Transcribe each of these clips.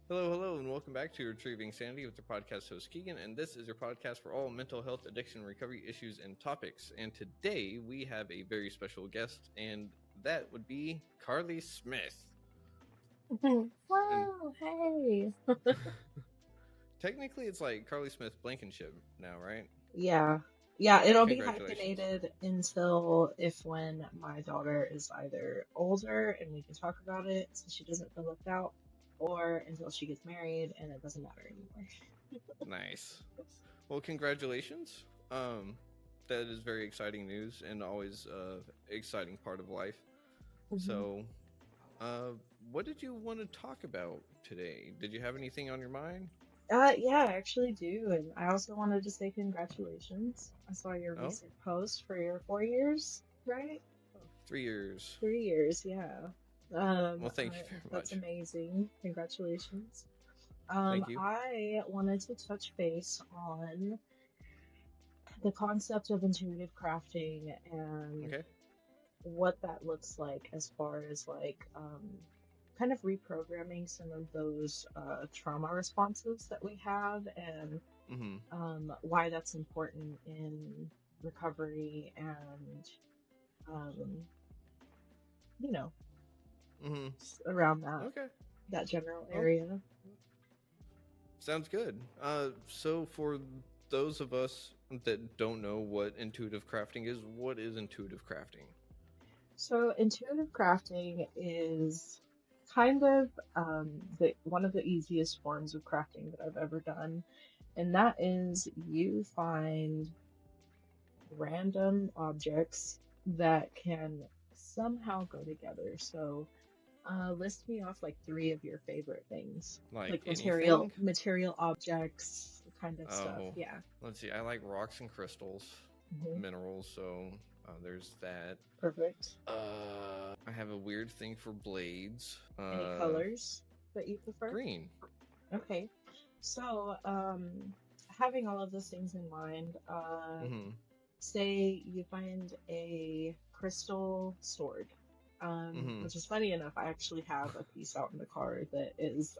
Hello, hello, and welcome back to Retrieving Sanity with your podcast host Keegan. And this is your podcast for all mental health, addiction, recovery issues, and topics. And today we have a very special guest, and that would be Carley Smith. And Wow, hey. technically, it's like Carley Smith-Blankenship now, right? Yeah. Yeah, it'll be Congratulations. hyphenated until if when my daughter is either older and we can talk about it so she doesn't feel left out, or until she gets married and it doesn't matter anymore. Nice. Well, congratulations. That is very exciting news and always exciting part of life. hmm So, uh, what did you want to talk about today? Did you have anything on your mind? Yeah, I actually do. And I also wanted to say congratulations. I saw your Oh, recent post for your 4 years, right? 3 years. 3 years, yeah. Well, thank you very That's much. amazing. Congratulations. Thank you. I wanted to touch base on the concept of intuitive crafting and Okay. what that looks like as far as kind of reprogramming some of those trauma responses that we have and Mm-hmm. why that's important in recovery and um, you know Mm-hmm. around that general Well, area. sounds good. So for those of us that don't know what intuitive crafting is, what is intuitive crafting? So intuitive crafting is kind of the one of the easiest forms of crafting that I've ever done, and that is you find random objects that can somehow go together. So list me off like three of your favorite things, Like like anything? material objects, kind of stuff. Oh, Yeah. let's see. I like rocks and crystals, hmm minerals. So there's that. Perfect. I have a weird thing for blades. Any colors that you prefer? Green. Okay. So, having all of those things in mind, Mm-hmm. say you find a crystal sword, Mm-hmm. which is funny enough, I actually have a piece out in the car that is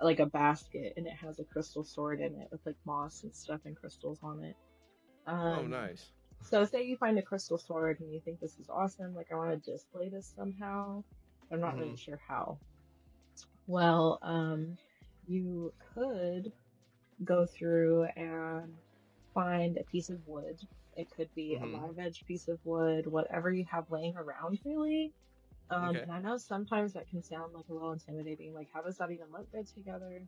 like a basket and it has a crystal sword in it with like moss and stuff and crystals on it. Oh, Um, nice. so say you find a crystal sword and you think this is awesome, like I want to display this somehow. I'm not Mm-hmm. really sure how. Well, you could go through and find a piece of wood. It could be a Mm-hmm. live edge piece of wood, whatever you have laying around, really. Okay. And I know sometimes that can sound like a little intimidating, like how does that even look good together?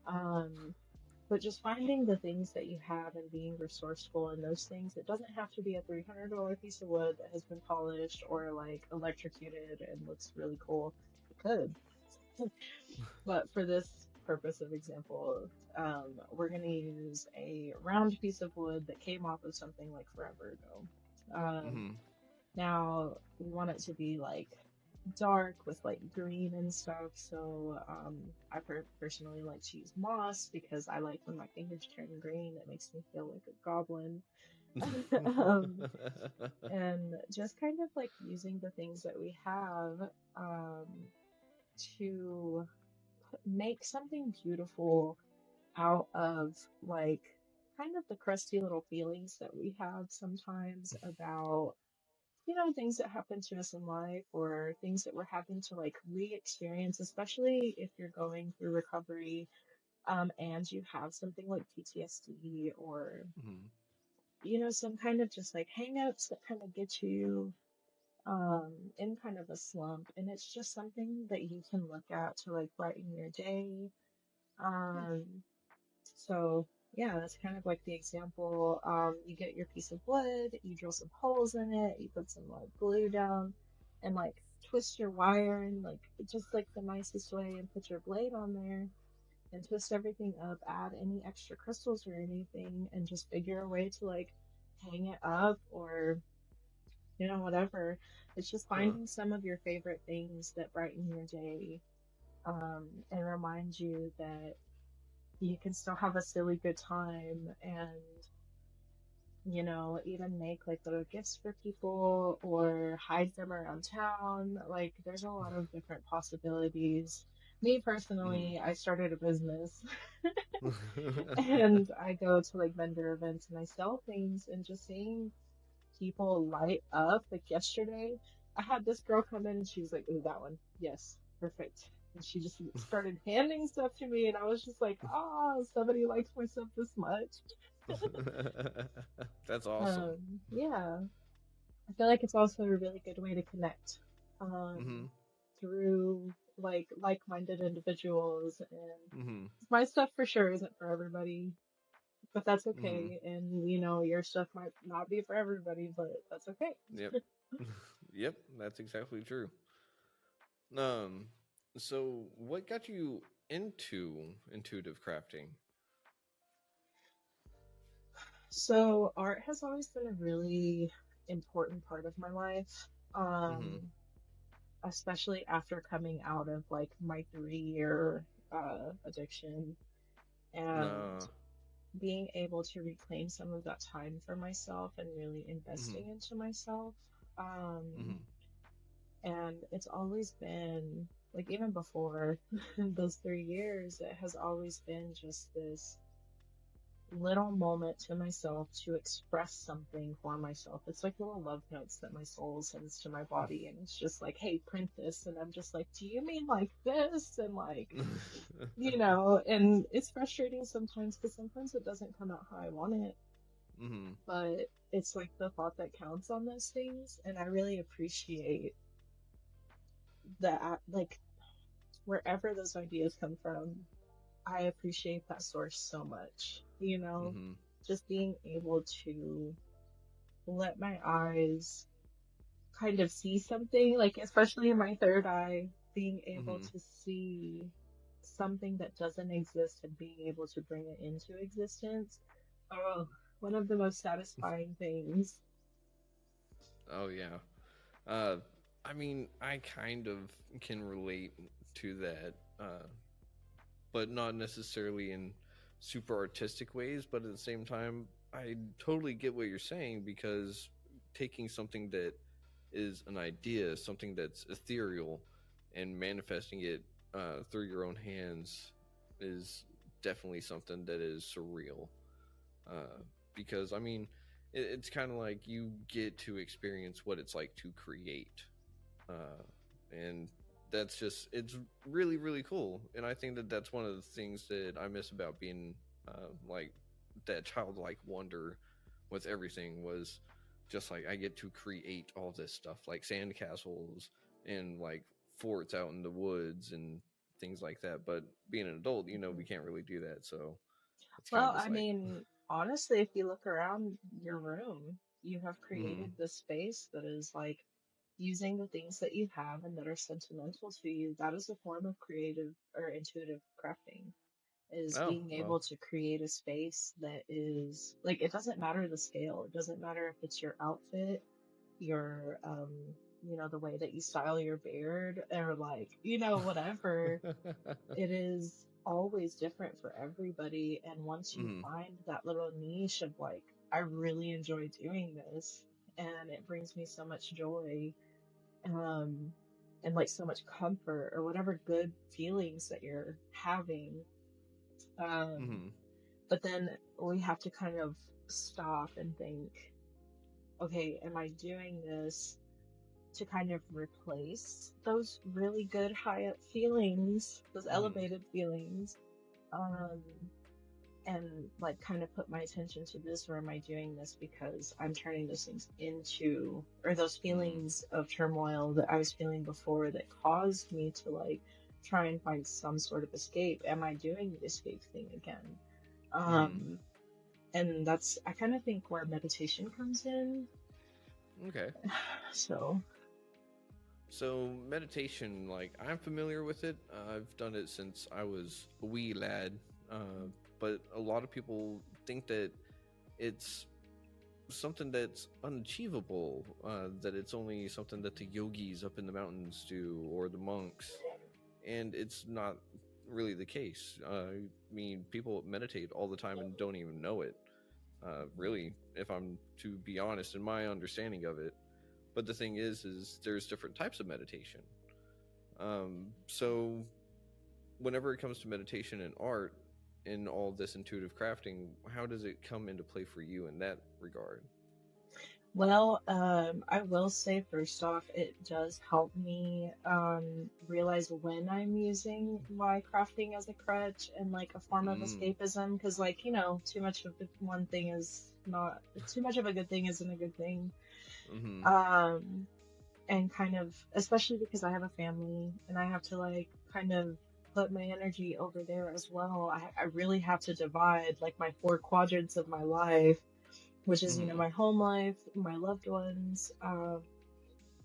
Um, but just finding the things that you have and being resourceful in those things, it doesn't have to be a $300 piece of wood that has been polished or like electrocuted and looks really cool. It could. But for this purpose of example, we're going to use a round piece of wood that came off of something like forever ago. Um, Mm-hmm. Now, we want it to be like dark with like green and stuff. So I personally like to use moss because I like when my fingers turn green. It makes me feel like a goblin. um, and just kind of like using the things that we have um, to make something beautiful out of like kind of the crusty little feelings that we have sometimes about things that happen to us in life or things that we're having to like re-experience, especially if you're going through recovery and you have something like PTSD or Mm-hmm. some kind of just like hangups that kind of get you in kind of a slump, and it's just something that you can look at to like brighten your day. um So yeah, that's kind of like the example. You get your piece of wood, you drill some holes in it, you put some like glue down, and like twist your wire and like just like the nicest way, and put your blade on there and twist everything up. Add any extra crystals or anything, and just figure a way to like hang it up or whatever. It's just Huh. finding some of your favorite things that brighten your day, and remind you that you can still have a silly good time and even make like little gifts for people or hide them around town. Like there's a lot of different possibilities Me Mm. personally, I started a business and I go to like vendor events and I sell things, and just seeing people light up. Like yesterday, I had this girl come in and she was like, "Ooh, that one, yes, perfect." And she just started handing stuff to me, and I was just like, "Ah, somebody likes my stuff this much." That's awesome. Yeah, I feel like it's also a really good way to connect, um, Mm-hmm. through like-minded individuals. And Mm-hmm. my stuff for sure isn't for everybody, but that's Mm-hmm. okay. And your stuff might not be for everybody, but that's okay. Yep. Yep, that's exactly true. Um, so what got you into intuitive crafting? So art has always been a really important part of my life. Mm-hmm. Especially after coming out of like my 3 year addiction, and No. being able to reclaim some of that time for myself and really Mm-hmm. investing into myself. Um, Mm-hmm. and it's always been like, even before those 3 years, it has always been just this little moment to myself to express something for myself. It's like little love notes that my soul sends to my body, and it's just like, "Hey, print this," and I'm just like, "Do you mean like this?" And like, and it's frustrating sometimes because sometimes it doesn't come out how I want it, Mm-hmm. but it's like the thought that counts on those things, and I really appreciate that. Like, wherever those ideas come from, I appreciate that source so much. Mm-hmm. Just being able to let my eyes kind of see something, like especially in my third eye, being able Mm-hmm. to see something that doesn't exist and being able to bring it into existence. Oh, one of the most satisfying things. Oh yeah. Uh, I mean, I kind of can relate to that, but not necessarily in super artistic ways. But at the same time, I totally get what you're saying because taking something that is an idea, something that's ethereal, and manifesting it through your own hands is definitely something that is surreal. Uh, because I mean, it's kind of like you get to experience what it's like to create, and that's just it's really really cool. And I think that that's one of the things that I miss about being like that childlike wonder with everything was just like I get to create all this stuff like sandcastles and like forts out in the woods and things like that. But being an adult, we can't really do that. So it's kind of Well, just I like, mean, honestly, if you look around your room, you have mm-hmm. created this space that is like using the things that you have and that are sentimental to you. That is a form of creative or intuitive crafting, is Oh being well. able to create a space that is like, it doesn't matter the scale. It doesn't matter if it's your outfit, your the way that you style your beard, or like, whatever. It is always different for everybody, and once you Mm-hmm. find that little niche of like, I really enjoy doing this and it brings me so much joy, um and like so much comfort, or whatever good feelings that you're having, um Mm-hmm. but then we have to kind of stop and think, okay, am I doing this to kind of replace those really good high up feelings, those Mm-hmm. elevated feelings, um, and like kind of put my attention to this, or am I doing this because I'm turning those things into, or those Mm-hmm. feelings of turmoil that I was feeling before that caused me to like try and find some sort of escape? Am I doing the escape thing again? Mm-hmm. Um, and that's, I kind of think, where meditation comes in. Okay. So, So meditation, like I'm familiar with it. I've done it since I was a wee lad. But a lot of people think that it's something that's unachievable. That it's only something that the yogis up in the mountains do or the monks, and it's not really the case. I mean, people meditate all the time and don't even know it. Really, if I'm to be honest, in my understanding of it. But the thing is there's different types of meditation. So whenever it comes to meditation and art and all this intuitive crafting, how does it come into play for you in that regard? Well, I will say first off, it does help me realize when I'm using my crafting as a crutch and like a form of Mm, escapism, because like too much of one thing is not too much of a good thing isn't a good thing. mm-hmm, Um, and kind of especially because I have a family and I have to like kind of put my energy over there as well. I really have to divide like my four quadrants of my life, which is mm-hmm, my home life, my loved ones,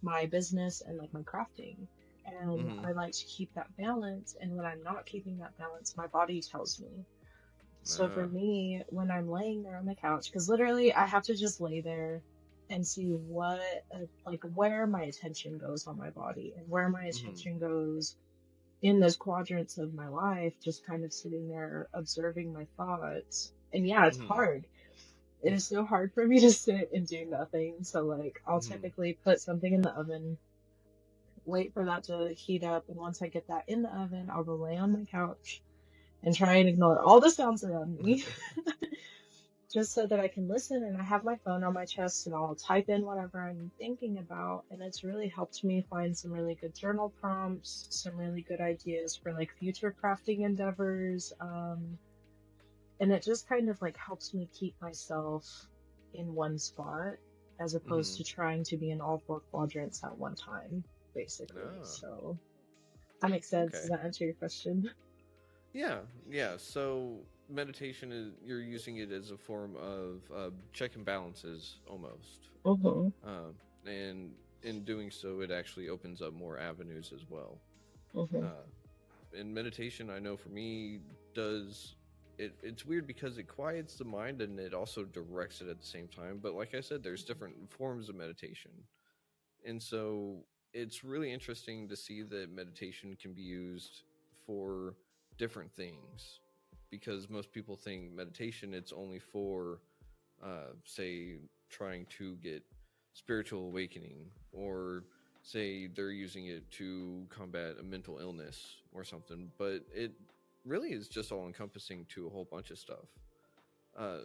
my business, and like my crafting. And mm-hmm. I like to keep that balance, and when I'm not keeping that balance, my body tells me. So for Uh, me, when I'm laying there on the couch, because literally I have to just lay there and see what like where my attention goes on my body and where my mm-hmm, attention goes in those quadrants of my life, just kind of sitting there observing my thoughts. And yeah, it's mm-hmm, hard. It is so hard for me to sit and do nothing. So like I'll mm-hmm. typically put something in the oven, wait for that to heat up, and once I get that in the oven, I'll go lay on my couch and try and ignore all the sounds around me just so that I can listen. And I have my phone on my chest and I'll type in whatever I'm thinking about. And it's really helped me find some really good journal prompts, some really good ideas for like future crafting endeavors. And it just kind of like helps me keep myself in one spot as opposed Mm-hmm. to trying to be in all four quadrants at one time, basically. Ah, So that makes sense. Does okay. that answer your question? Yeah, yeah. So meditation is you're using it as a form of check and balances almost, Mm-hmm. and in doing so, it actually opens up more avenues as well. Mm-hmm. Uh, and meditation, I know for me, does it. It's weird because it quiets the mind and it also directs it at the same time. But like I said, there's different forms of meditation, and so it's really interesting to see that meditation can be used for different things because most people think meditation it's only for say trying to get spiritual awakening or say they're using it to combat a mental illness or something, but it really is just all encompassing to a whole bunch of stuff. uh,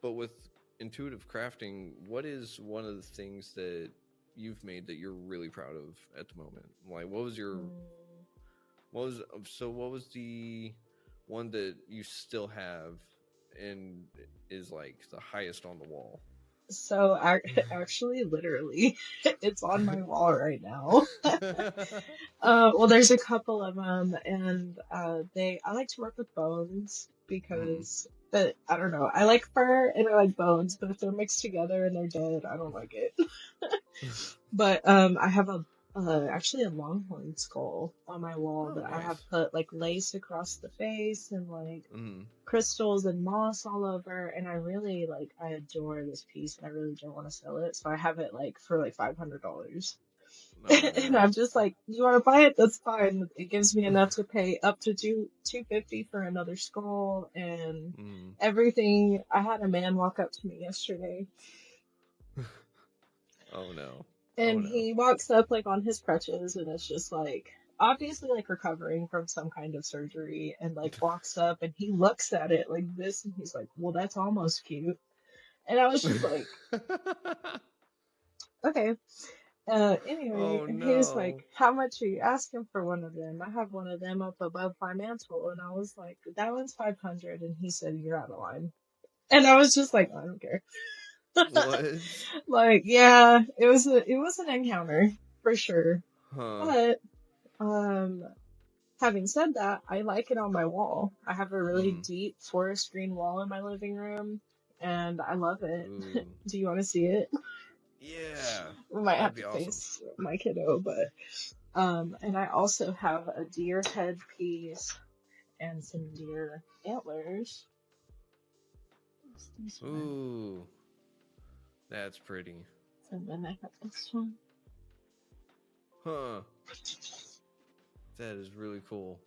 but with intuitive crafting, what is one of the things that you've made that you're really proud of at the moment? Like, what was the one that you still have and is like the highest on the wall? So actually, literally, it's on my wall right now. Well, there's a couple of them, and I like to work with bones Mm. because, but I don't know, I like fur and I like bones, but if they're mixed together and they're dead, I don't like it. But I have a actually a longhorn skull on my wall Oh, that I have nice. put like lace across the face and like Mm. crystals and moss all over, and I really like I adore this piece and I really don't want to sell it, so I have it like for like $500. Oh And man. I'm just like, you want to buy it? That's fine. It gives me enough to pay up to 250 for another skull and Mm. everything. I had a man walk up to me yesterday, Oh no. Oh and no. he walks up like on his crutches, and it's just like obviously like recovering from some kind of surgery, and like walks up and he looks at it like this, and he's like, well, that's almost cute. And I was just like, okay. Anyway, Oh and he was like, no. how much are you asking for one of them? I have one of them up above my mantle. And I was like, that one's 500. And he said, you're out of line. And I was just like, I don't care. What? Like, yeah, it was an encounter for sure. Huh. But, um, having said that, I like it on my wall. I have a really Mm. deep forest green wall in my living room and I love it. Ooh. Do you want to see it? Yeah. We might That'd have be to awesome. face my kiddo, but and I also have a deer headpiece and some deer antlers. What's this one? Ooh. That's pretty. And then I have this one. Huh. That is really cool.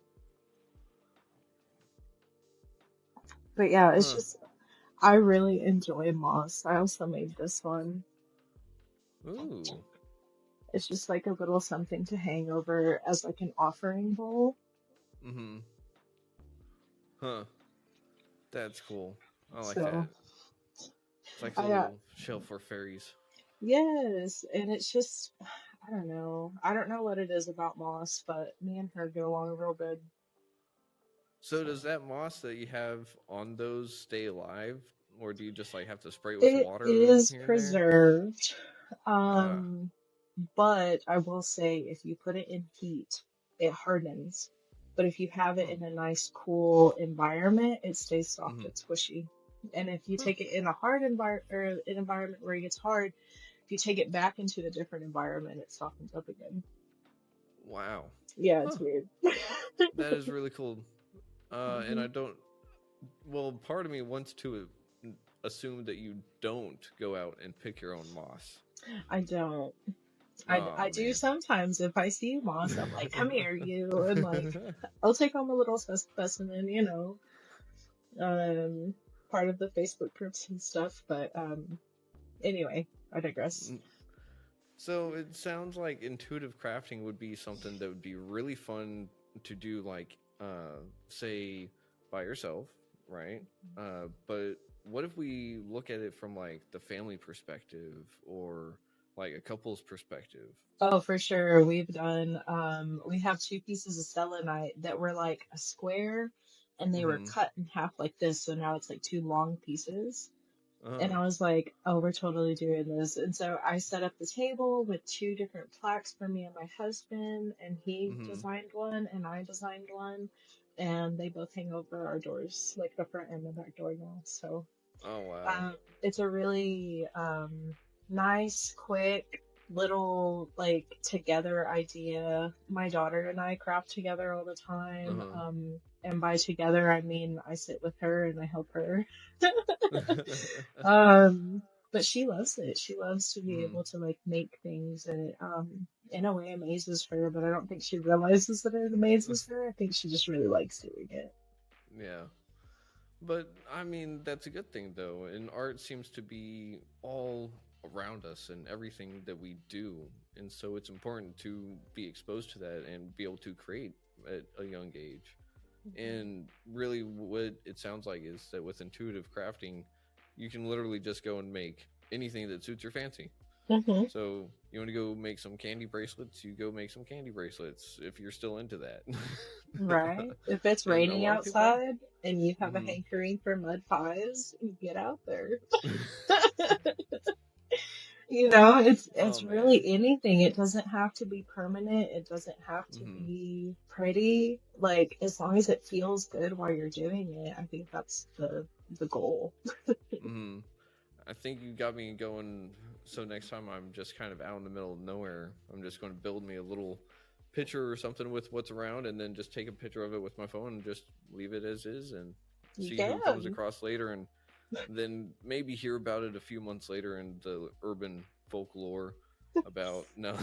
But yeah, it's Huh. just I really enjoy moss. I also made this one. Ooh. It's just like a little something to hang over as like an offering bowl. Mm-hmm. Huh. That's cool. I like So that. It's like a I little shelf for fairies. yes, and it's just I don't know. I don't know what it is about Moss, but me and her get along real good. So So does that moss that you have on those stay alive, or do you just like have to spray it with it water is here and there? preserved. Ah. Um, but I will say if you put it in heat, it hardens. But if you have it Huh. in a nice, cool environment, it stays soft Hmm. and squishy. And if you Huh. take it in a hard or an environment where it gets hard, if you take it back into a different environment, it softens up again. Wow. Yeah, Huh. it's weird. That is really cool. And hmm I don't. Well, part of me wants to assume that you don't go out and pick your own moss. I don't. Oh I do man. sometimes if I see moss, I'm like, come here, you, and like, I'll take home a little specimen, um, part of the Facebook groups and stuff. But anyway, I digress. So it sounds like intuitive crafting would be something that would be really fun to do, like, say, by yourself, right? But what if we look at it from like the family perspective or like a couple's perspective? Oh, for sure. We have two pieces of selenite that were like a square and they were Mm-hmm. cut in half like this. So now it's like two long pieces. And Uh. I was like, oh, we're totally doing this. And so I set up the table with two different plaques for me and my husband, and he Mm-hmm. designed one and I designed one. And they both hang over our doors, like the front and the back door now. So Oh wow. um, it's a really nice, quick little like together idea. My daughter and I craft together all the time. Uh-huh. And by together, I mean I sit with her and I help her. But she loves it. She loves to be Mm-hmm. able to like make things, and it in a way amazes her. But I don't think she realizes that it amazes her. I think she just really likes doing it. Yeah. But I mean, that's a good thing though. And art seems to be all around us and everything that we do. And so it's important to be exposed to that and be able to create at a young age. And really, what it sounds like is that with intuitive crafting, you can literally just go and make anything that suits your fancy. hmm So you want to go make some candy bracelets, you go make some candy bracelets if you're still into that. Right? If it's And a raining lot of people are. outside and you have a Mm-hmm. hankering for mud pies, get out there. It's Oh man. really anything. It doesn't have to be permanent. It doesn't have to Mm-hmm. be pretty. Like as long as it feels good while you're doing it, I think that's the goal. Mm-hmm. I think you got me going. So next time I'm just kind of out in the middle of nowhere, I'm just going to build me a little picture or something with what's around, and then just take a picture of it with my phone and just leave it as is, and You see who comes can. across later, and then maybe hear about it a few months later in the urban folklore about no.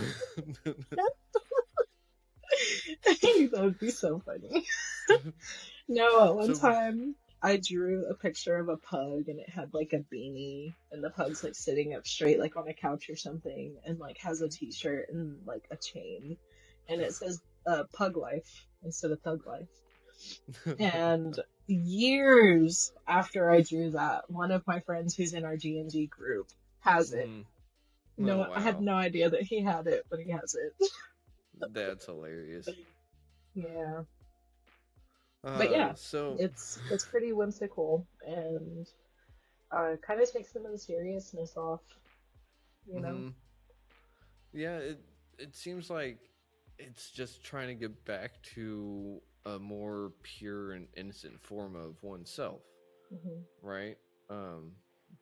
That would be so funny. No, at one So time I drew a picture of a pug and it had like a beanie and the pug's like sitting up straight like on a couch or something and like has a t-shirt and like a chain and it says pug life instead of thug life. And years after I drew that, one of my friends who's in our G&G group has it. Mhm. Oh No, I had wow, no idea that he had it, but he has it. that's hilarious. Yeah. But yeah, So it's pretty whimsical and kind of takes some of the seriousness off, you know? hmm yeah, it seems like it's just trying to get back to a more pure and innocent form of oneself, hmm right? Um,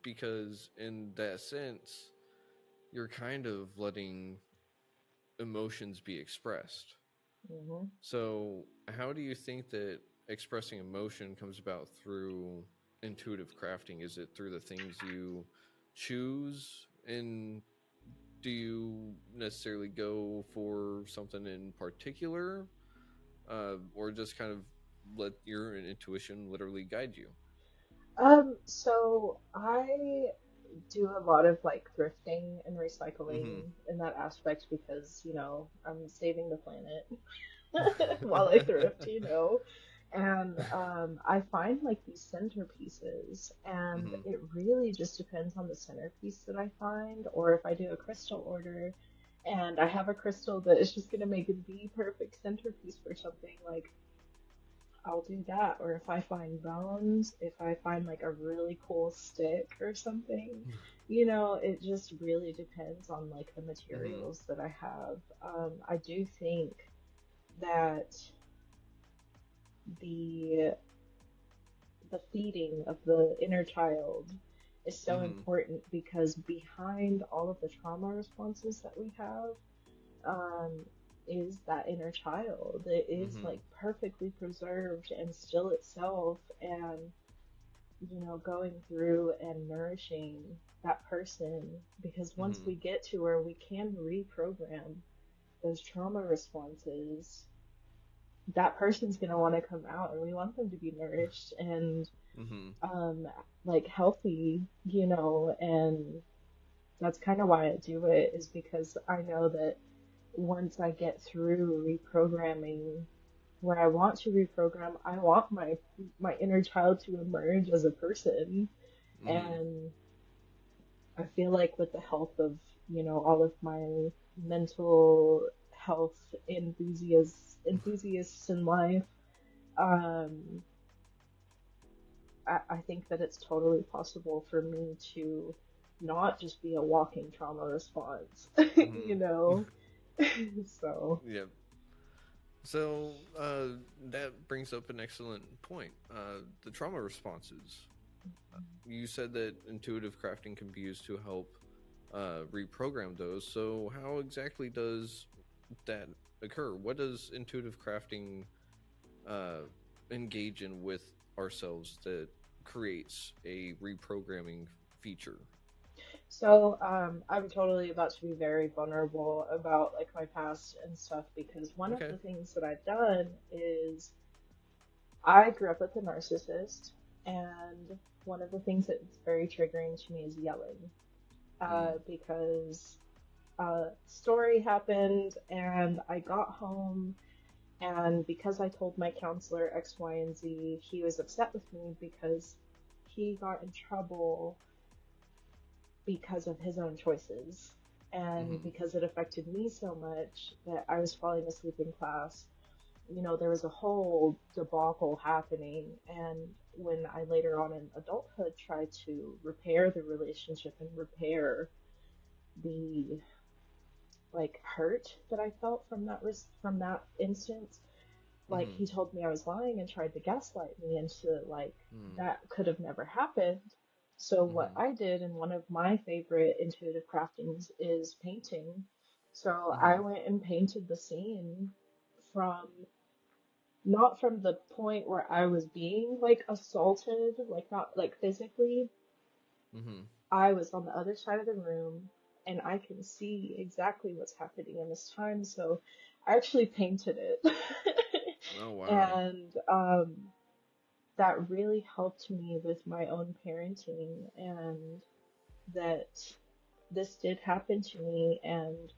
because in that sense, you're kind of letting emotions be expressed. hmm So, how do you think that expressing emotion comes about through intuitive crafting? Is it through the things you choose? And do you necessarily go for something in particular? Or just kind of let your intuition literally guide you? So I do a lot of like thrifting and recycling Mm in that aspect because, I'm saving the planet while I thrift. And I find like these centerpieces, and Mm-hmm. it really just depends on the centerpiece that I find, or if I do a crystal order and I have a crystal that is just gonna make the perfect centerpiece for something, like I'll do that. Or if I find bones, if I find like a really cool stick or something, it just really depends on like the Mm-hmm. materials that I have. I do think that the the feeding of the inner child is so Mm-hmm. important, because behind all of the trauma responses that we have, um, is that inner child. It is Mm-hmm. like perfectly preserved and still itself, and going through and nourishing that person, because once Mm-hmm. we get to where we can reprogram those trauma responses, that person's going to want to come out, and we want them to be nourished and Mm-hmm. um like healthy, and that's kind of why I do it, is because I know that once I get through reprogramming where I want to reprogram, I want my inner child to emerge as a person. Mm-hmm. And I feel like with the help of, all of my mental health enthusiasts in life, um I think that it's totally possible for me to not just be a walking trauma response, you Mm-hmm. know? So, Yeah. So that brings up an excellent point. The trauma responses. You said that intuitive crafting can be used to help reprogram those. So how exactly does that occur? What does intuitive crafting uh, engage in with ourselves that creates a reprogramming feature? I'm totally about to be very vulnerable about like my past and stuff, because one of Okay. the things that I've done is I grew up with a narcissist, and one of the things that's very triggering to me is yelling, Mm. because story happened and I got home. And because I told my counselor X, Y, and Z, he was upset with me because he got in trouble because of his own choices. And Mm-hmm. because it affected me so much that I was falling asleep in class, there was a whole debacle happening. And when I later on in adulthood tried to repair the relationship and repair the like hurt that I felt from that instance, like Mm-hmm. he told me I was lying and tried to gaslight me into like Mm. that could have never happened. So what Mm-hmm. I did, and one of my favorite intuitive craftings, is painting. So I Mm-hmm. went and painted the scene from not from the point where I was being like assaulted, like not like physically. Mm-hmm. I was on the other side of the room and I can see exactly what's happening in this time. So I actually painted it. Oh wow. And that really helped me with my own parenting, and that this did happen to me, and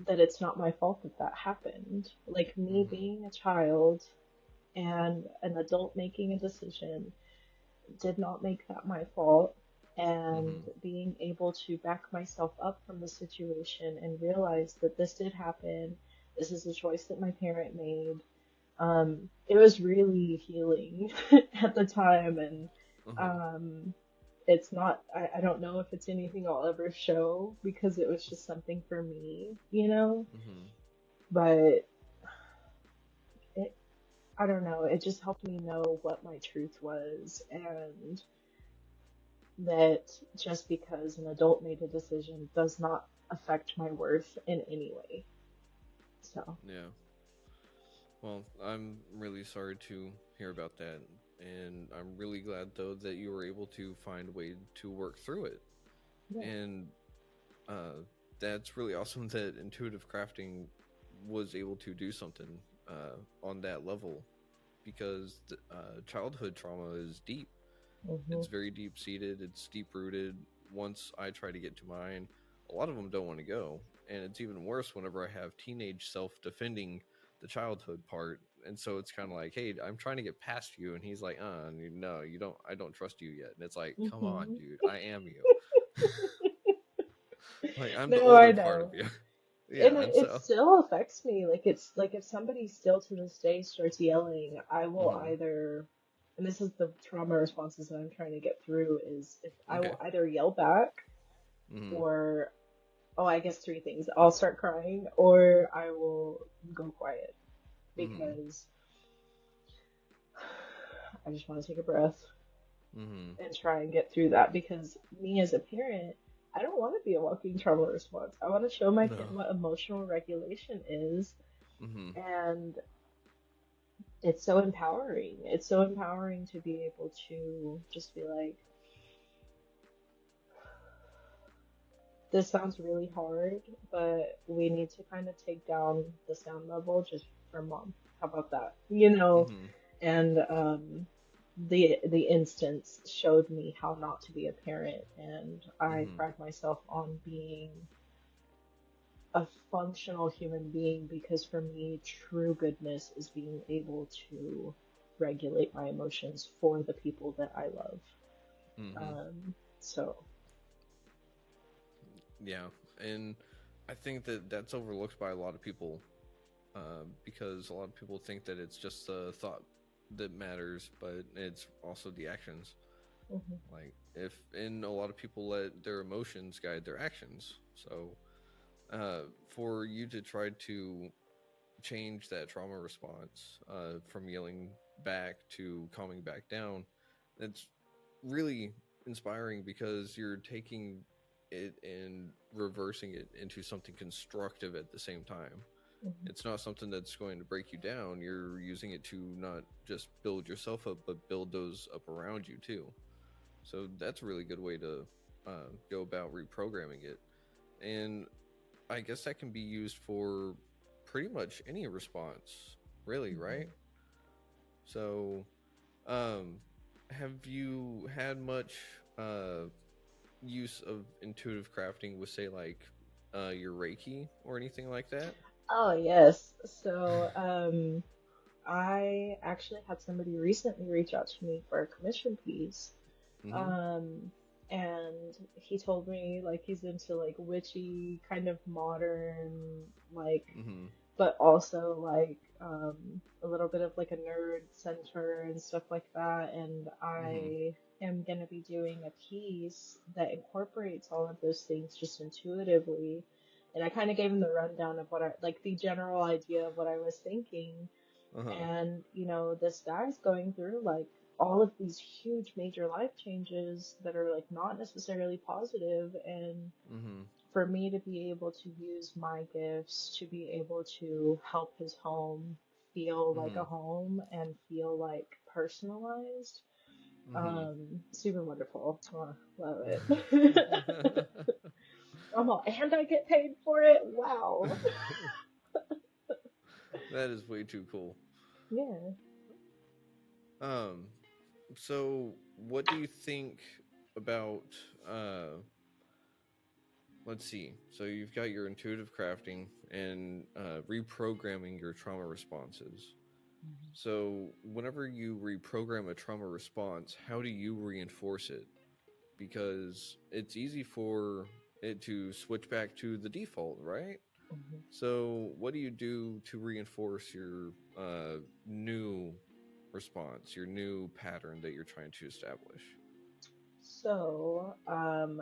that it's not my fault that that happened. Like me Mm-hmm. being a child and an adult making a decision did not make that my fault. And Mm-hmm. being able to back myself up from the situation and realize that this did happen, this is a choice that my parent made. It was really healing at the time, and Uh-huh. um, it's not. I don't know if it's anything I'll ever show, because it was just something for me, Mm-hmm. But it, I don't know. It just helped me know what my truth was, and that just because an adult made a decision does not affect my worth in any way. So, Yeah. Well, I'm really sorry to hear about that, and I'm really glad though that you were able to find a way to work through it. yeah. And uh, that's really awesome that intuitive crafting was able to do something on that level, because childhood trauma is deep. Hmm. It's very deep seated. It's deep rooted. Once I try to get to mine, a lot of them don't want to go, and it's even worse whenever I have teenage self defending the childhood part. And so it's kind of like, hey, I'm trying to get past you, and he's like, no, you don't. I don't trust you yet. And it's like, come on, Hmm. dude, I am you. Like, I'm the No, I older part of know. you. And Yeah, and it so, still affects me. Like it's like if somebody still to this day starts yelling, I will mhm, either, and this is the trauma responses that I'm trying to get through, is if I okay, will either yell back mhm, or, oh, I guess three things. I'll start crying or I will go quiet mhm, because I just want to take a breath mhm, and try and get through that because me as a parent, I don't want to be a walking trauma response. I want to show my kid no, what emotional regulation is, mhm, and it's so empowering. It's so empowering to be able to just be like, this sounds really hard, but we need to kind of take down the sound level just for mom. How about that? mhm, And the instance showed me how not to be a parent, and I mhm, pride myself on being a functional human being because for me, true goodness is being able to regulate my emotions for the people that I love. mhm. So, Yeah, and I think that that's overlooked by a lot of people, because a lot of people think that it's just the thought that matters, but it's also the actions. mhm, Like, if and a lot of people let their emotions guide their actions. So, for you to try to change that trauma response, from yelling back to calming back down, it's really inspiring because you're taking it and reversing it into something constructive at the same time. mhm, It's not something that's going to break you down. You're using it to not just build yourself up, but build those up around you too. So that's a really good way to go about reprogramming it. And I guess that can be used for pretty much any response, really, right? mhm. So, um, have you had much uh, use of intuitive crafting with, say, like your Reiki or anything like that? Oh, yes. So, I actually had somebody recently reach out to me for a commission piece. Mm-hmm. Um, and he told me like he's into like witchy kind of modern, like, Mm-hmm. but also like a little bit of like a nerd center and stuff like that. And Mm-hmm. I am gonna be doing a piece that incorporates all of those things just intuitively. And I kind of gave him the rundown of what I like, the general idea of what I was thinking. Uh-huh. And, this guy's going through like all of these huge major life changes that are like not necessarily positive. And Mm-hmm. for me to be able to use my gifts to be able to help his home feel like Mm-hmm. a home and feel like personalized, Mm-hmm. super wonderful. Oh, love it. I'm all, and I get paid for it. Wow. That is way too cool. Yeah. Um, so what do you think about let's see. So you've got your intuitive crafting and reprogramming your trauma responses. So whenever you reprogram a trauma response, how do you reinforce it? Because it's easy for it to switch back to the default, right? Mhm. So what do you do to reinforce your new response, your new pattern that you're trying to establish? So, I'm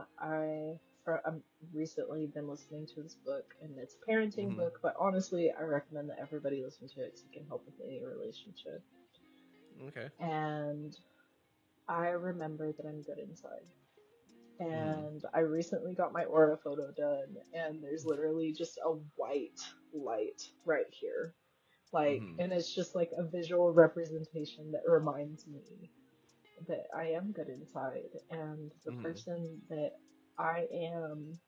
recently been listening to this book, and it's a parenting Mm-hmm. book, but honestly, I recommend that everybody listen to it because it can help with any relationship. Okay. And I remember that I'm good inside. Mm-hmm. And I recently got my aura photo done, and there's literally just a white light right here. Like, Mm-hmm. and it's just like a visual representation that reminds me that I am good inside, and the Mm-hmm. person that I am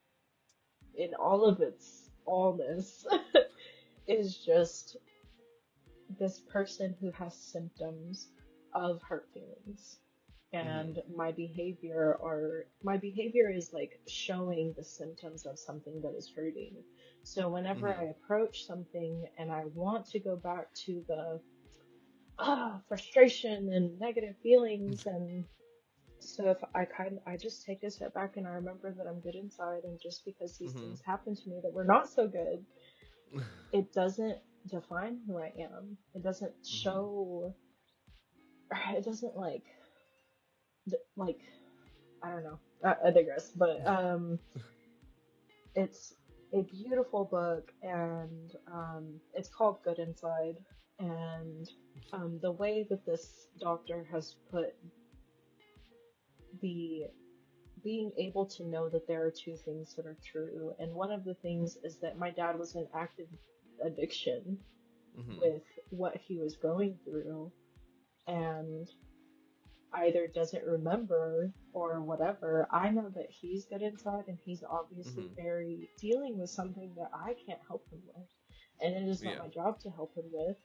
in all of its allness is just this person who has symptoms of hurt feelings. Mm-hmm. And my behavior is like showing the symptoms of something that is hurting. So whenever Mm-hmm. I approach something and I want to go back to the frustration and negative feelings and stuff, I just take a step back and I remember that I'm good inside, and just because these Mm-hmm. things happen to me that were not so good, it doesn't define who I am. It doesn't Mm-hmm. show. It doesn't like I don't know. I digress, but it's a beautiful book, and it's called Good Inside, and the way that this doctor has put the being able to know that there are two things that are true, and one of the things is that my dad was in active addiction Mm-hmm. with what he was going through, and either doesn't remember or whatever. I know that he's good inside, and he's obviously Mm-hmm. very dealing with something that I can't help him with, and it is not Yeah. my job to help him with.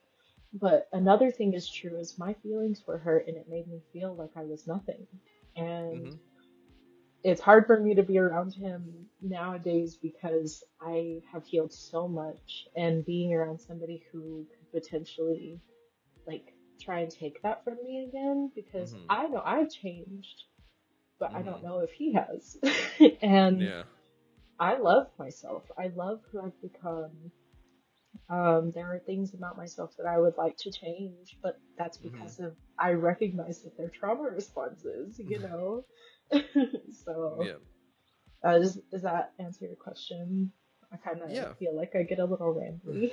But another thing is true is my feelings were hurt, and it made me feel like I was nothing. And Mm-hmm. it's hard for me to be around him nowadays because I have healed so much, and being around somebody who could potentially like try and take that from me again, because Mm-hmm. I know I've changed, but I Mm-hmm. don't know if he has. And Yeah. I love myself. I love who I've become. There are things about myself that I would like to change, but that's Mm-hmm. because of I recognize that they're trauma responses, you know? So, Yeah. does that answer your question? I kind of Yeah. feel like I get a little rambly.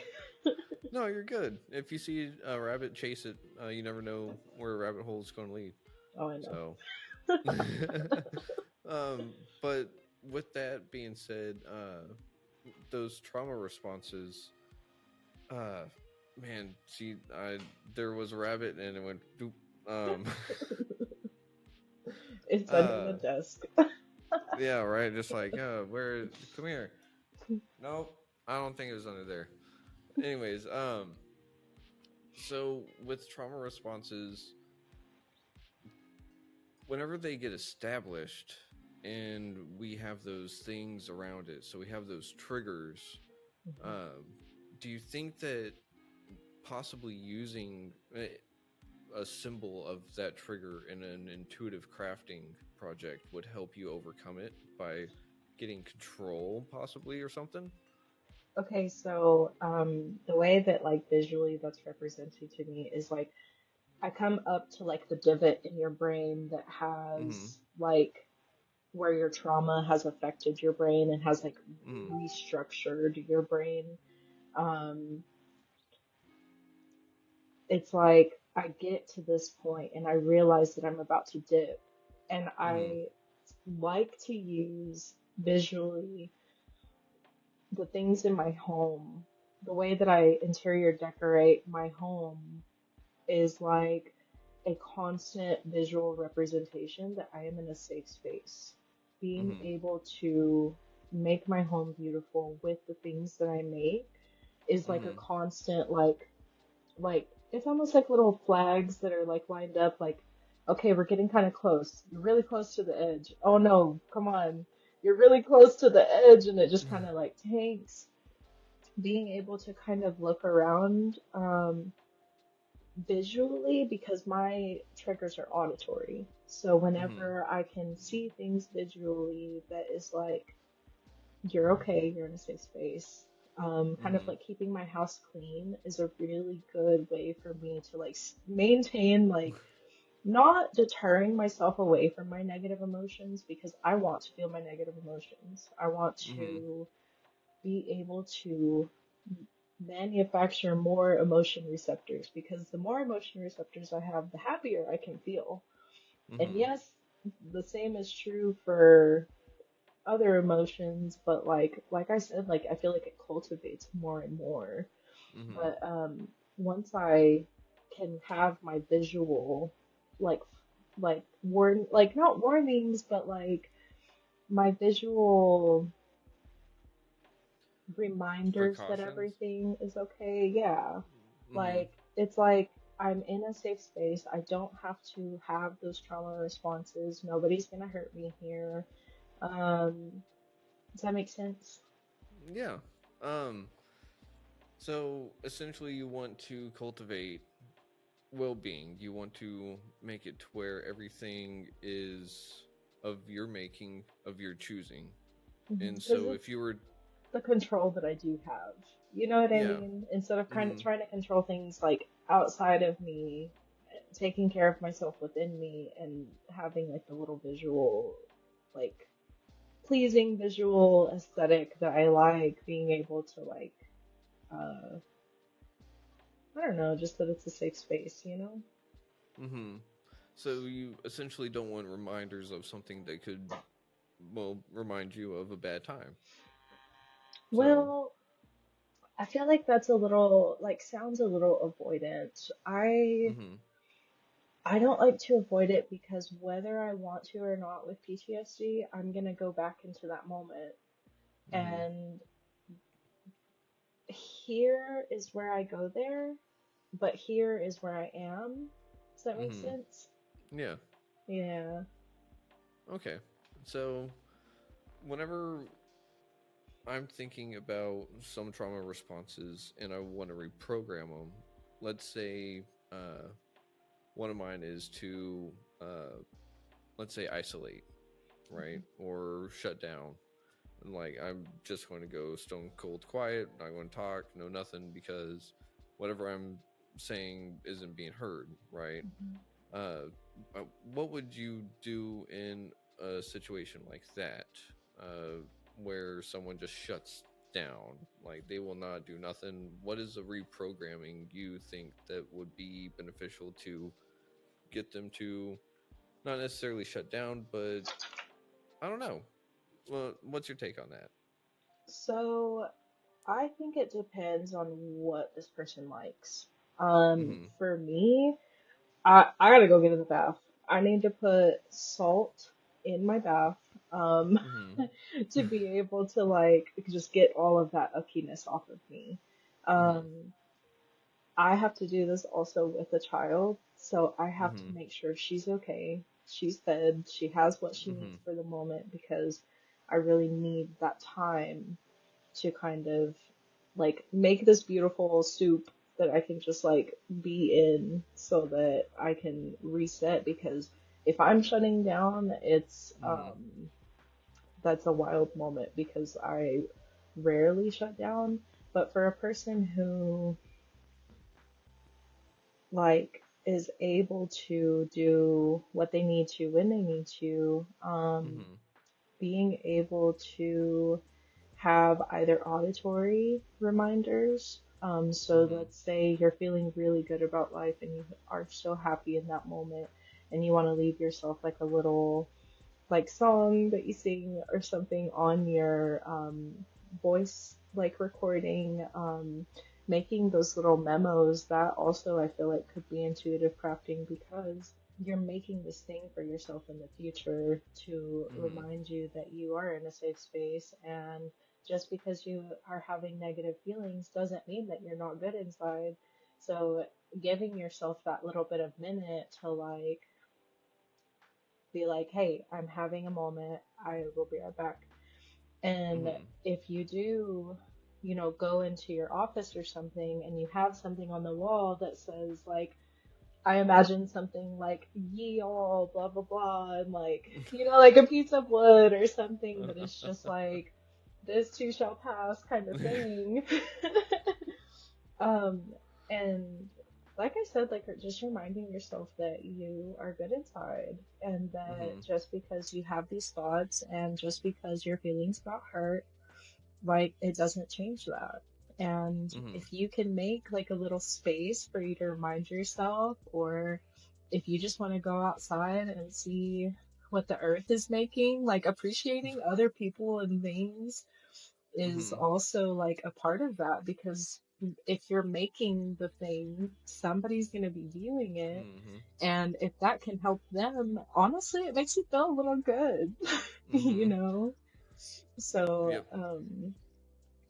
No, you're good. If you see a rabbit, chase it. You never know where a rabbit hole is going to lead. Oh, I know. So, but with that being said, those trauma responses, uh, man, see, there was a rabbit and it went doop. Um, It's under the uh, desk. yeah, right. Just like, where? Come here. Nope, I don't think it was under there. Anyways, so with trauma responses, whenever they get established and we have those things around it, so we have those triggers, Mhm. um, do you think that possibly using a symbol of that trigger in an intuitive crafting project would help you overcome it by getting control, possibly, or something? Okay, so the way that like visually that's represented to me is like I come up to like the divot in your brain that Mm-hmm. has like where your trauma has affected your brain and has like Mm-hmm. restructured your brain. Um, it's like I get to this point and I realize that I'm about to dip, and Mm-hmm. I like to use visually the things in my home. The way that I interior decorate my home is like a constant visual representation that I am in a safe space. Being Mm-hmm. able to make my home beautiful with the things that I make is like a Mm-hmm. constant like it's almost like little flags that are like lined up like okay, we're getting kind of close. You're really close to the edge. Oh no, come on. You're really close to the edge, and it just kind of like tanks. Being able to kind of look around visually, because my triggers are auditory. So Mm-hmm. whenever I can see things visually, that is like, you're okay, you're in a safe space. Kind of Mm-hmm. like keeping my house clean is a really good way for me to like maintain like not deterring myself away from my negative emotions, because I want to feel my negative emotions. I want Mm-hmm. to be able to manufacture more emotion receptors, because the more emotion receptors I have, the happier I can feel. And Mm-hmm. yes, the same is true for other emotions, but like I said, like I feel like it cultivates more and more. Mm-hmm. But once I can have my visual like like not warnings, but like my visual reminders that Precautions. everything is okay. Yeah. Mm-hmm. Like, it's like I'm in a safe space. I don't have to have those trauma responses. Nobody's gonna hurt me here. Does that make sense? Yeah. Um, so essentially, you want to cultivate. well-being. You want to make it to where everything is of your making, of your choosing. And Because so if you were, the control that I do have. You know what I yeah, mean? Instead of kind of mm-hmm, trying to control things like outside of me, taking care of myself within me and having like the little visual, like pleasing visual aesthetic that I like, being able to like, uh, I don't know, just that it's a safe space, you know? mm-hmm. So you essentially don't want reminders of something that could, well, remind you of a bad time. So, Well, I feel like that's a little, like, sounds a little avoidant. mm-hmm, I don't like to avoid it because whether I want to or not with PTSD, I'm gonna go back into that moment. mm-hmm, And here is where I go there, but here is where I am. Does that make mm-hmm. sense? Yeah. Yeah. Okay. So whenever I'm thinking about some trauma responses and I want to reprogram them, let's say one of mine is to, uh, let's say, isolate, right? Mhm. Or shut down. And like, I'm just going to go stone cold quiet, not going to talk, no nothing, because whatever I'm saying isn't being heard, right? Mhm. Uh, what would you do in a situation like that, where someone just shuts down, like they will not do nothing? What is the reprogramming you think that would be beneficial to get them to not necessarily shut down, but I don't know. Well, what's your take on that? So I think it depends on what this person likes. Mm-hmm. For me, I gotta go get in the bath. I need to put salt in my bath, um, Mm-hmm. to be able to like just get all of that uckiness off of me. Mm-hmm. Um, I have to do this also with a child, so I have to Mm-hmm. make sure she's okay, she's fed, she has what she Mm-hmm. needs for the moment because I really need that time to kind of like make this beautiful soup that I can just like be in so that I can reset because if I'm shutting down, it's Mm-hmm. that's a wild moment because I rarely shut down. But for a person who like is able to do what they need to when they need to, Mm-hmm. being able to have either auditory reminders. So Mm-hmm. let's say you're feeling really good about life and you are so happy in that moment and you want to leave yourself like a little like song that you sing or something on your voice like recording, making those little memos that also I feel like could be intuitive crafting because you're making this thing for yourself in the future to Mm-hmm. remind you that you are in a safe space and just because you are having negative feelings doesn't mean that you're not good inside. So giving yourself that little bit of minute to like be like, hey, I'm having a moment. I will be right back. And Mm-hmm. if you do, you know, go into your office or something and you have something on the wall that says, like, I imagine something like, ye all, blah, blah, blah, and like, you know, like a piece of wood or something, but it's just like, this too shall pass kind of thing. Um, and like I said, like just reminding yourself that you are good inside and Mm-hmm. that just because you have these thoughts and just because your feelings got hurt, like it doesn't change that. And Mm-hmm. if you can make like a little space for you to remind yourself, or if you just want to go outside and see what the earth is making, like appreciating other people and things is Mm-hmm. also like a part of that because if you're making the thing, somebody's going to be viewing it. Mm-hmm. And if that can help them, honestly, it makes you feel a little good, you Mm-hmm. know? So, Yep.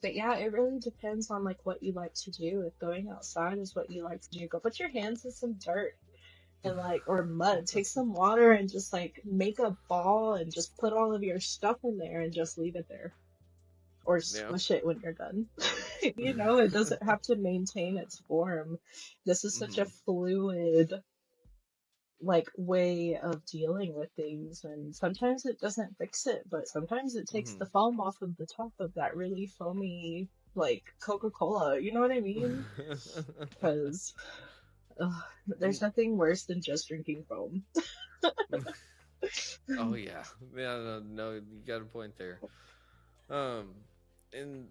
but yeah, it really depends on like what you like to do. If going outside is what you like to do, go put your hands in some dirt and like, or mud, take some water and just like make a ball and just put all of your stuff in there and just leave it there. or Yeah. squish it when you're done. You know, it doesn't have to maintain its form. This is such a Mm-hmm. fluid like way of dealing with things, and sometimes it doesn't fix it, but sometimes it takes the foam off of the top of that really foamy like Coca-Cola, you know what I mean? Mm-hmm. Because there's And nothing worse than just drinking foam. oh yeah, yeah. No, no, you got a point there. Um, and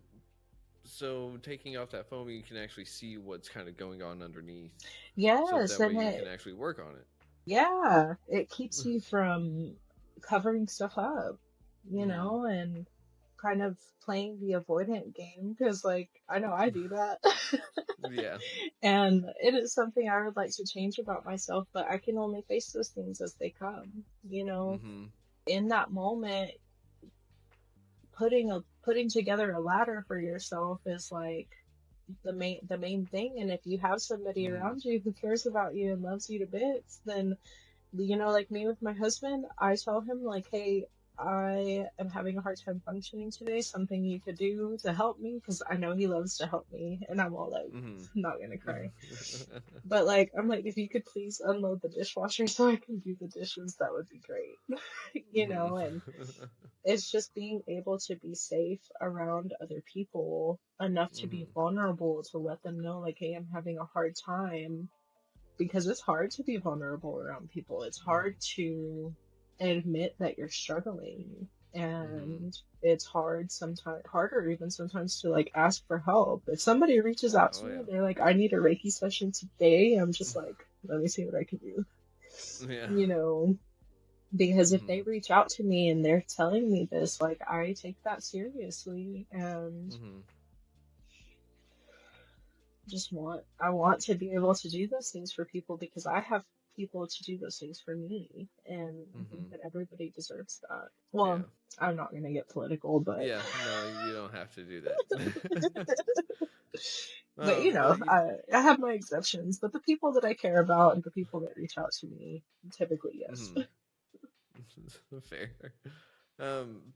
so taking off that foam, you can actually see what's kind of going on underneath, so Yes, that way and you can it, actually work on it. yeah, it keeps you from covering stuff up, you Mm-hmm. know, and kind of playing the avoidant game because, like, I know I do that. Yeah. And it is something I would like to change about myself, but I can only face those things as they come, you know. Mm-hmm. In that moment, putting together a ladder for yourself is like the main thing. And if you have somebody Mm-hmm. around you who cares about you and loves you to bits, then, you know, like me with my husband, I tell him like, hey, I am having a hard time functioning today. Something you could do to help me, because I know he loves to help me, and I'm all like, Mm-hmm. I'm not gonna cry. But like, I'm like, if you could please unload the dishwasher so I can do the dishes, that would be great. You know, and Mm-hmm. it's just being able to be safe around other people enough to be Mm-hmm. vulnerable to let them know, like, hey, I'm having a hard time, because it's hard to be vulnerable around people. It's hard to admit that you're struggling, Mm-hmm. and it's hard sometimes, harder even sometimes, to like ask for help. If somebody reaches out to Oh me yeah. and they're like, I need a Reiki session today, I'm just like, let me see what I can do. Yeah. You know, because if Mm-hmm. they reach out to me and they're telling me this, like, I take that seriously, and Mm-hmm. I want to be able to do those things for people, because I have people to do those things for me, and I Mm-hmm. think that everybody deserves that. Yeah. Well, I'm not gonna get political, but Yeah. No, you don't have to do that. but you know, But you. I have my exceptions, but the people that I care about and the people that reach out to me, typically yes. Mm-hmm. Fair.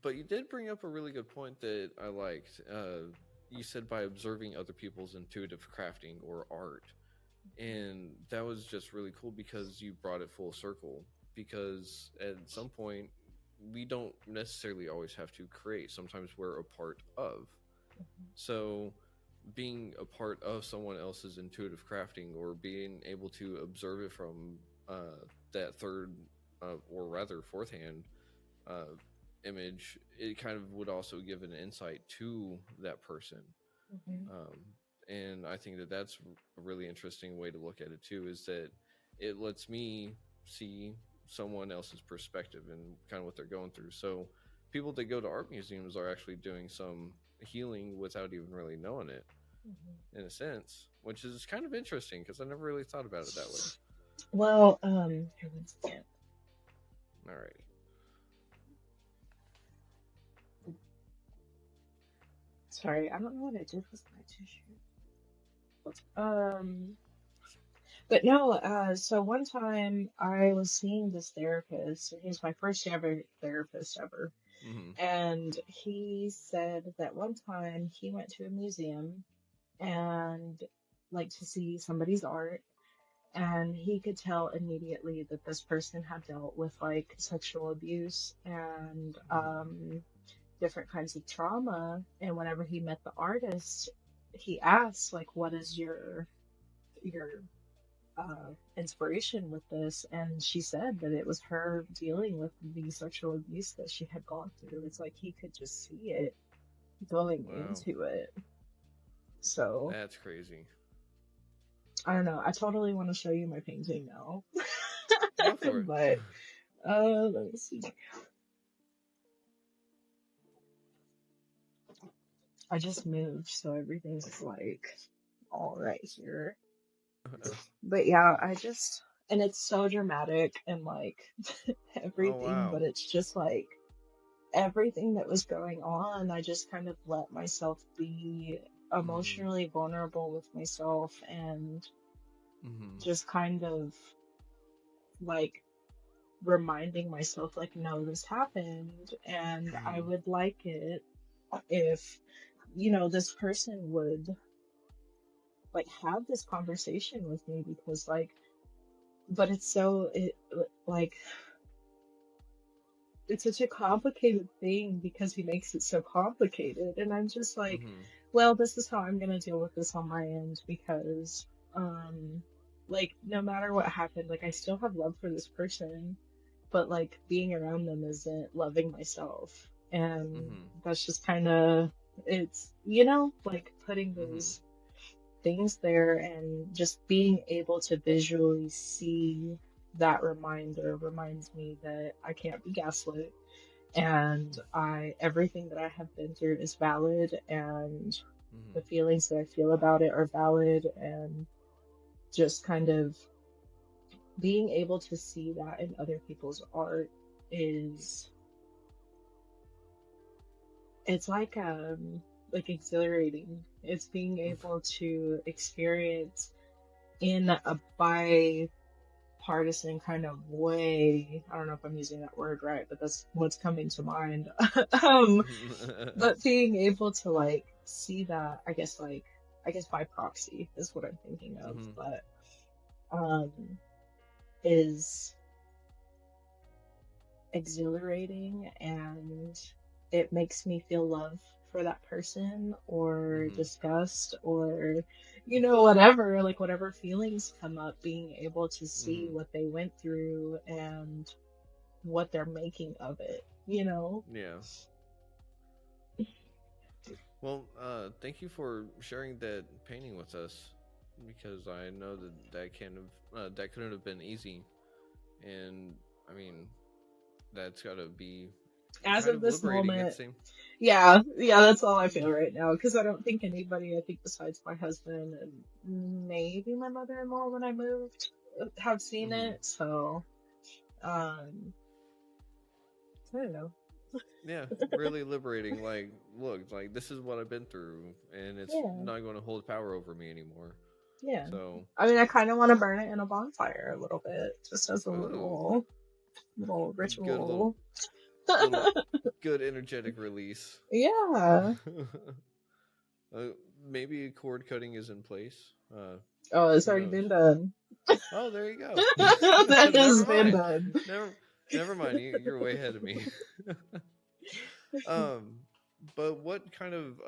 But you did bring up a really good point that I liked. You said by observing other people's intuitive crafting or art. And that was just really cool because you brought it full circle. Because at some point, we don't necessarily always have to create. Sometimes we're a part of. So, being a part of someone else's intuitive crafting or being able to observe it from that third, or rather fourth hand uh, image, it kind of would also give an insight to that person. Hmm. Um, and I think that that's a really interesting way to look at it too. Is that it lets me see someone else's perspective and kind of what they're going through. So people that go to art museums are actually doing some healing without even really knowing it, Hmm. in a sense, which is kind of interesting because I never really thought about it that way. Well, here, one second. Alrighty. Sorry, I don't know what I did with my tissue. Um, but no, so one time I was seeing this therapist, and he's my first ever therapist ever. Mm-hmm. And he said that one time he went to a museum and like to see somebody's art, and he could tell immediately that this person had dealt with like sexual abuse and different kinds of trauma. And whenever he met the artist, he asked like, what is your inspiration with this? And she said that it was her dealing with the sexual abuse that she had gone through. It's like he could just see it going Wow, into it. So that's crazy. I don't know. I totally want to show you my painting now, Go for it. but let me see. I just moved, so everything's like all right here. But yeah, I just, and it's so dramatic and like Oh everything, wow. but it's just like everything that was going on, I just kind of let myself be Mm-hmm. emotionally vulnerable with myself, and Mm-hmm. just kind of like reminding myself, like, no, this happened and I Mm-hmm. would like it. if, this person would like have this conversation with me, because like, but like, it's such a complicated thing because he makes it so complicated. And I'm just like, Mm-hmm. well, this is how I'm gonna deal with this on my end, because um like, no matter what happened, like, I still have love for this person, but like, being around them isn't loving myself. And Mm-hmm. that's just kind of, it's, like, putting Mm-hmm. those things there, and just being able to visually see that reminder reminds me that I can't be gaslit, and I everything that I have been through is valid, and Mm-hmm. the feelings that I feel about it are valid. And just kind of being able to see that in other people's art is, it's like exhilarating. It's being able to experience in a bipartisan kind of way. I don't know if I'm using that word right, but that's what's coming to mind. um but being able to like see that, I guess by proxy is what I'm thinking of, Mm-hmm. but um is exhilarating, and it makes me feel love for that person, or Mm-hmm. disgust, or whatever, like, whatever feelings come up, being able to see Mm-hmm. what they went through and what they're making of it. Yeah. Well, thank you for sharing that painting with us, because I know that couldn't have been easy, and I mean that's got to be As kind of of this liberating at the moment, same. yeah, yeah, that's all I feel right now, because I don't think anybody, I think besides my husband and maybe my mother-in-law when I moved, have seen Mm-hmm. it. So um I don't know. Yeah, really liberating. Like, look, like this is what I've been through, and it's Yeah, not going to hold power over me anymore. yeah. So, I mean, I kind of want to burn it in a bonfire a little bit, just as a ooh, little good ritual. little good energetic release. Yeah. uh, Maybe cord cutting is in place. Oh, it's Who already knows? been done. Oh, there you go. That Never has been mind. done. Never, never mind. You're way ahead of me. um, but what kind of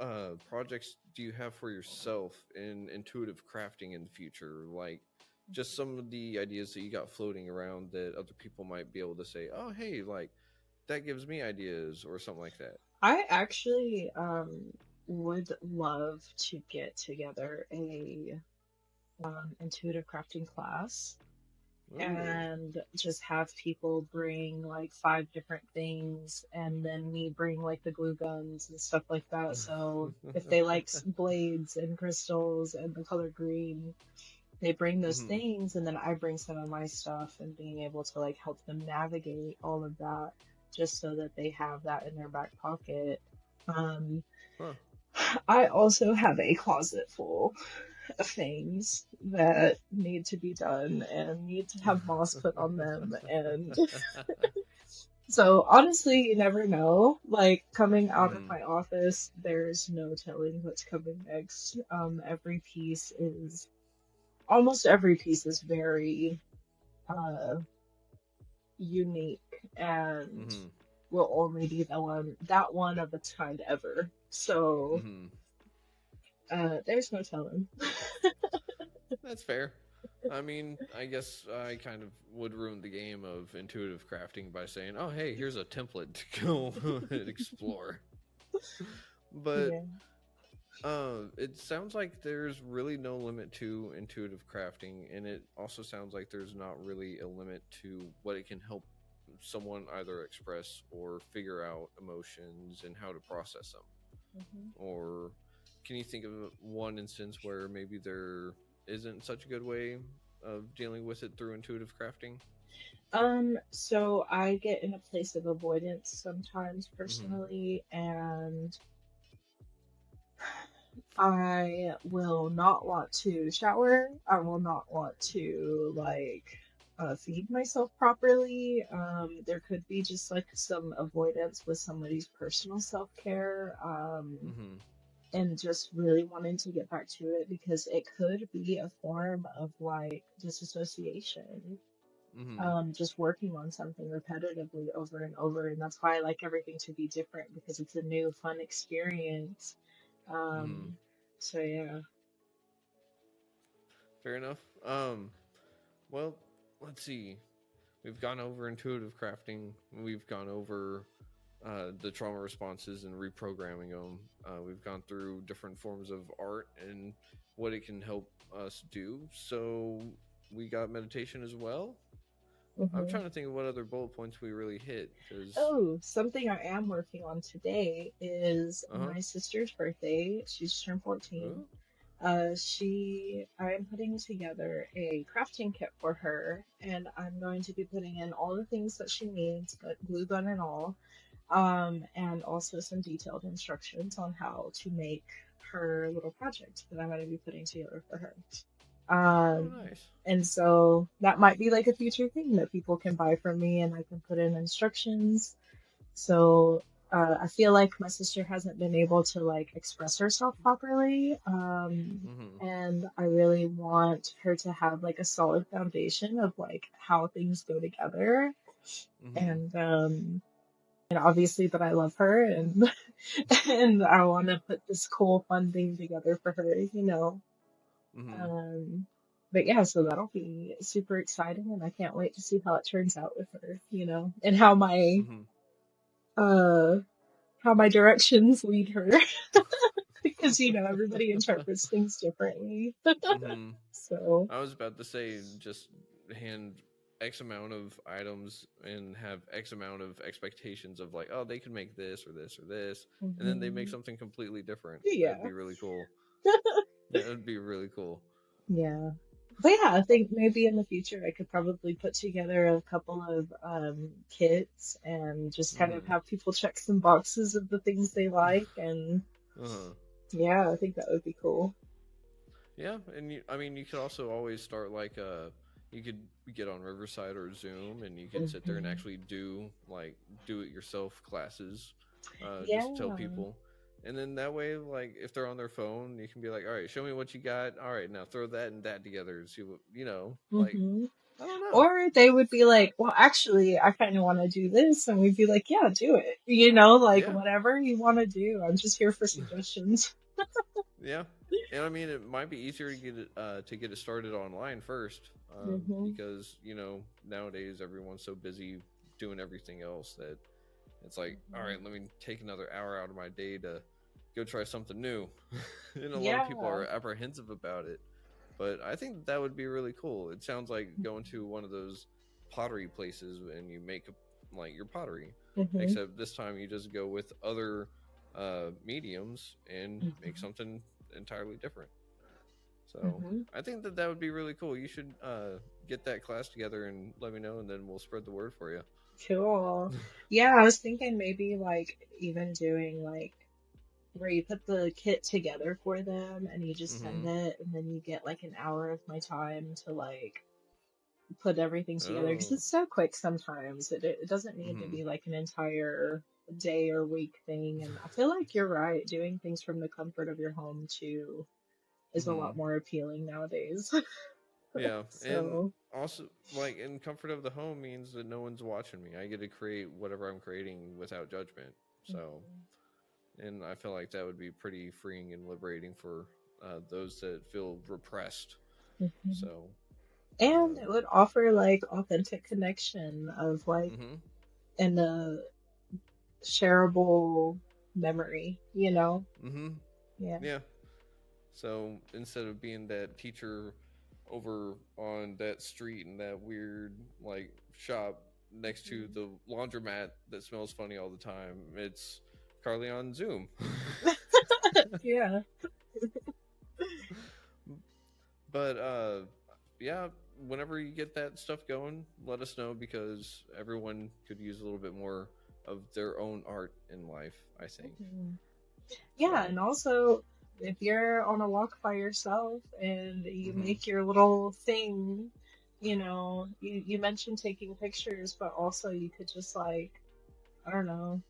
projects do you have for yourself in intuitive crafting in the future? Like, just some of the ideas that you got floating around that other people might be able to say, "Oh, hey, like that gives me ideas," or something like that. I actually would love to get together a intuitive crafting class, Ooh. and just have people bring like 5 different things, and then me bring like the glue guns and stuff like that. So if they like blades and crystals and the color green, they bring those Mhm. things, and then I bring some of my stuff, and being able to like help them navigate all of that, just so that they have that in their back pocket. Um, Huh. I also have a closet full of things that need to be done and need to have moss put on them. And so, honestly, you never know. Like, coming out of Mhm. my office, there's no telling what's coming next. Almost every piece is very uh, unique, and Mhm. will only be that one of its kind ever. So, Mhm. there's no telling. That's fair. I mean, I guess I kind of would ruin the game of intuitive crafting by saying, "Oh, hey, here's a template to go and explore." But Yeah. it sounds like there's really no limit to intuitive crafting, and it also sounds like there's not really a limit to what it can help someone either express or figure out emotions and how to process them. Mhm. Or can you think of one instance where maybe there isn't such a good way of dealing with it through intuitive crafting? So I get in a place of avoidance sometimes Mm-hmm. personally, and I will not want to shower. I will not want to like feed myself properly. There could be just like some avoidance with somebody's personal self-care. Mm-hmm. And just really wanting to get back to it because it could be a form of like disassociation. Mm-hmm. Just working on something repetitively over and over, and that's why I like everything to be different because it's a new fun experience. Mm-hmm. Um, so yeah. Fair enough. Well, let's see. We've gone over intuitive crafting. We've gone over the trauma responses and reprogramming them. We've gone through different forms of art and what it can help us do. So we got meditation as well. I'm hmm trying to think of what other bullet points we really hit because. Oh, something I am working on today is Uh huh. my sister's birthday. She's turned 14. Oh. I am putting together a crafting kit for her, and I'm going to be putting in all the things that she needs, but glue gun and all, and also some detailed instructions on how to make her little project that I'm going to be putting together for her. Oh, Um, nice. and so that might be like a future thing that people can buy from me, and I can put in instructions. So I feel like my sister hasn't been able to like express herself properly, Mm-hmm. and I really want her to have like a solid foundation of like how things go together, Mm-hmm. and obviously that I love her, and and I want to put this cool fun thing together for her. Mm-hmm. Um, but yeah, so that'll be super exciting, and I can't wait to see how it turns out with her, and Mm-hmm. uh how my directions lead her because everybody interprets things differently. Mm-hmm. So, I was about to say just hand X amount of items and have X amount of expectations of like, oh, they can make this or this or this, and then they make mhm. something completely different. That'd Yeah. be really cool. That would be really cool. Yeah. But yeah, I think maybe in the future I could probably put together a couple of kits and just kind of Mm-hmm. have people check some boxes of the things they like, and Uh-huh. yeah, I think that would be cool. Yeah, and I mean, you could also always start like you could get on Riverside or Zoom, and you could sit there and hmm actually do it yourself classes. Just tell Yeah. people, and then that way, like if they're on their phone, you can be like, all right, show me what you got. All right, now throw that and that together and see what Like hmm I don't know. Or they would be like, well, actually, I kind of want to do this. And we'd be like, yeah, do it. Like Yeah, whatever you want to do. I'm just here for suggestions. yeah, and I mean, it might be easier to get it started online first, hmm because nowadays everyone's so busy doing everything else that it's like, all right, let me take another hour out of my day to go try something new, and a lot of people Yeah. are apprehensive about it. But I think that would be really cool. It sounds like going to one of those pottery places and you make like your pottery, hmm except this time you just go with other mediums and make hmm something entirely different. So hmm I think that would be really cool. You should get that class together and let me know, and then we'll spread the word for you. Cool. Yeah, I was thinking maybe like even doing like where you put the kit together for them and you just send Mm-hmm. it and then you get like an hour of my time to like put everything together because Oh. it's so quick sometimes. It doesn't need to Mm-hmm. be like an entire day or week thing. And I feel like you're right. Doing things from the comfort of your home too is a Mm-hmm. lot more appealing nowadays. Yeah, and So, also like in comfort of the home means that no one's watching me. I get to create whatever I'm creating without judgment. So, and I feel like that would be pretty freeing and liberating for those that feel repressed. mhm. So, And uh, it would offer like authentic connection of like mm-hmm, and a shareable memory. mm-hmm, Yeah. yeah. So instead of being that teacher over on that street in that weird like shop next to the laundromat that smells funny all the time, it's Carly on Zoom. Yeah. But yeah, whenever you get that stuff going, let us know because everyone could use a little bit more of their own art in life, I think. Mhm. Yeah, So, and also if you're on a walk by yourself and you mm-hmm, make your little thing you mentioned taking pictures, but also you could just like, I don't know,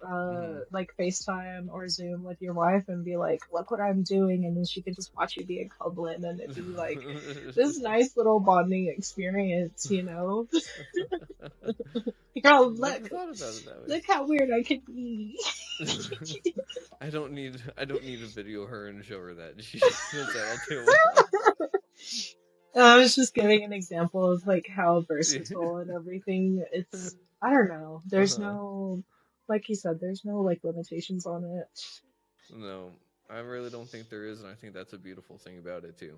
Hmm. like FaceTime or Zoom with your wife and be like, look what I'm doing, and then she could just watch you be in Dublin, and it'd be like this nice little bonding experience, you know? Girl, Never thought about it that way. look how weird I could be. I don't need to video her and show her that. She does that all day long. I was just giving an example of like how versatile and everything. I don't know. There's Uh-huh. no, like you said, there's no like limitations on it. No, I really don't think there is, and I think that's a beautiful thing about it too.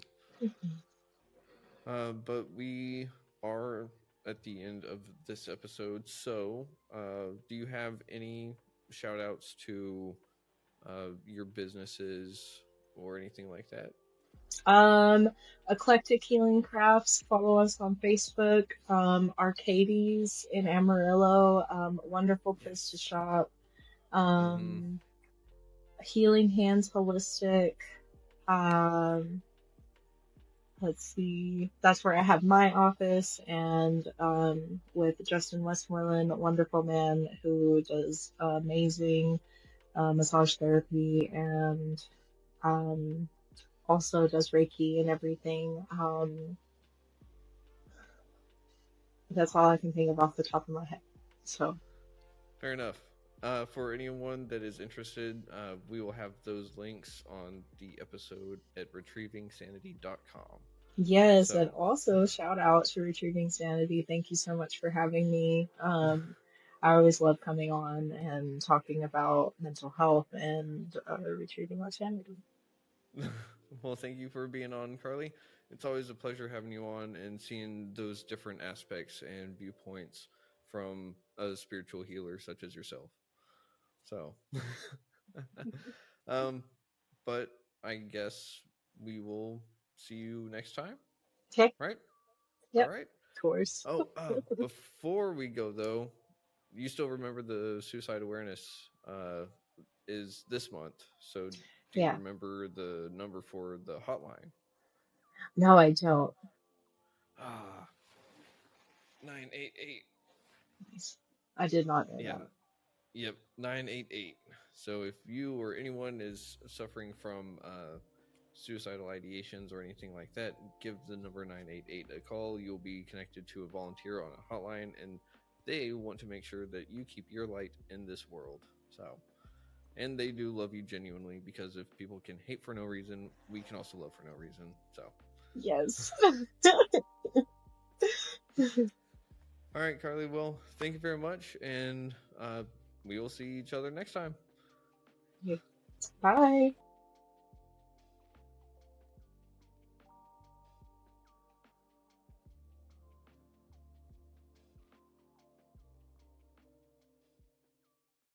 But we are at the end of this episode, so do you have any shout outs to your businesses or anything like that? Um, Eclectic Healing Crafts. Follow us on Facebook. Arcades in Amarillo. Wonderful place to Yes. shop. Mm-hmm. Um, Healing Hands Holistic. Um, let's see. That's where I have my office, and with Justin Westmoreland, a wonderful man who does amazing massage therapy and um, also does Reiki and everything. That's all I can think of off the top of my head. So, Fair enough. For anyone that is interested, we will have those links on the episode at retrievingsanity.com. yes, and So, also shout out to Retrieving Sanity. Thank you so much for having me. I always love coming on and talking about mental health and retrieving our sanity. well, thank you for being on, Carly. It's always a pleasure having you on and seeing those different aspects and viewpoints from a spiritual healer such as yourself. So, um, but I guess we will see you next time, Okay, right? All yep, right. of course. Oh, before we go though, you still remember the suicide awareness is this month. So, do you Yeah, remember the number for the hotline? no, I don't. Ah, 988. I did not know Yeah. that. Yep. 988. So if you or anyone is suffering from suicidal ideations or anything like that, give the number 988 a call. You'll be connected to a volunteer on a hotline, and they want to make sure that you keep your light in this world. So, and they do love you genuinely, because if people can hate for no reason, we can also love for no reason. So, Yes. all right, Carly. Well, thank you very much, and we will see each other next time. Bye.